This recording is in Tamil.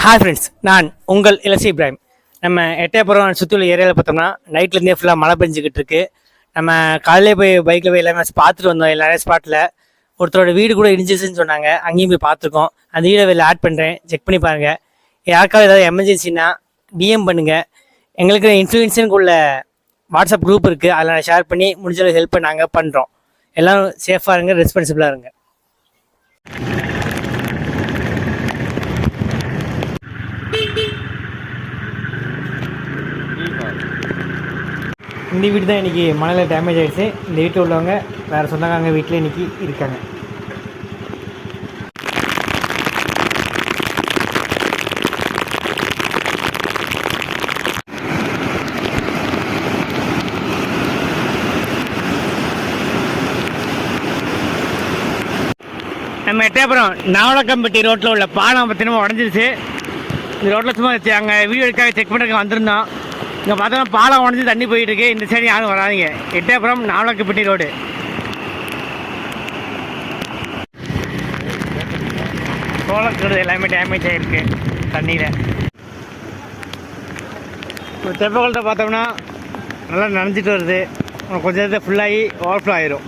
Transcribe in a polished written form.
ஹாய் ஃப்ரெண்ட்ஸ், நான் உங்கள் இலசி இப்ராஹிம். நம்ம எட்டயபுரம் சுற்றி உள்ள ஏரியாவில் பார்த்தோம்னா நைட்லேருந்தே ஃபுல்லாக மழை பெஞ்சிக்கிட்டு இருக்கு. நம்ம காலையிலே போய் பைக்கில் போய் எல்லாமே பார்த்துட்டு வந்தோம். நிறைய ஸ்பாட்டில் ஒருத்தரோட வீடு கூட இடிஞ்சிச்சுன்னு சொன்னாங்க. அங்கேயும் போய் பார்த்துருக்கோம். அந்த வீடியோ வெளில ஆட் பண்ணுறேன், செக் பண்ணி பாருங்கள். யாருக்காவது ஏதாவது எமர்ஜென்சின்னா டிஎம் பண்ணுங்கள். எங்களுக்கு இன்ஃப்ளூயன்ஸுக்கு உள்ள வாட்ஸ்அப் குரூப் இருக்குது, அதில் நான் ஷேர் பண்ணி முடிஞ்சளவு ஹெல்ப் நாங்கள் பண்ணுறோம். எல்லோரும் சேஃபாக இருங்க, ரெஸ்பான்சிபிளாக இருங்க. இந்த வீடு தான் இன்றைக்கி மழையில் டேமேஜ் ஆகிடுச்சு. இந்த வீட்டில் உள்ளவங்க வேறு சொந்தக்காரங்க வீட்டில் இன்றைக்கி இருக்காங்க. நம்ம எட்டயபுரம் நாவலக்கம்பட்டி ரோட்டில் உள்ள பாலம் பார்த்தீங்கன்னா உடஞ்சிருச்சு. இந்த ரோட்டில் சும்மா அங்கே வீடியோ எடுக்காக செக் பண்ணுறதுக்கு வந்திருந்தோம். இங்கே பார்த்தோன்னா பாலம் உடஞ்சி தண்ணி போயிட்டுருக்கு. இந்த சைடு யாரும் வராதிங்க. எட்டயபுரம் நாவலக்கம்பட்டி ரோடு. சோளக்கருது எல்லாமே டேமேஜ் ஆகிருக்கு தண்ணியில். இப்போ தெப்பக்குளத்தை பார்த்தோம்னா நல்லா நனைஞ்சிட்டு வருது. கொஞ்சம் நேரத்தை ஃபுல்லாகி ஓவர்ஃப்ளோ ஆயிரும்.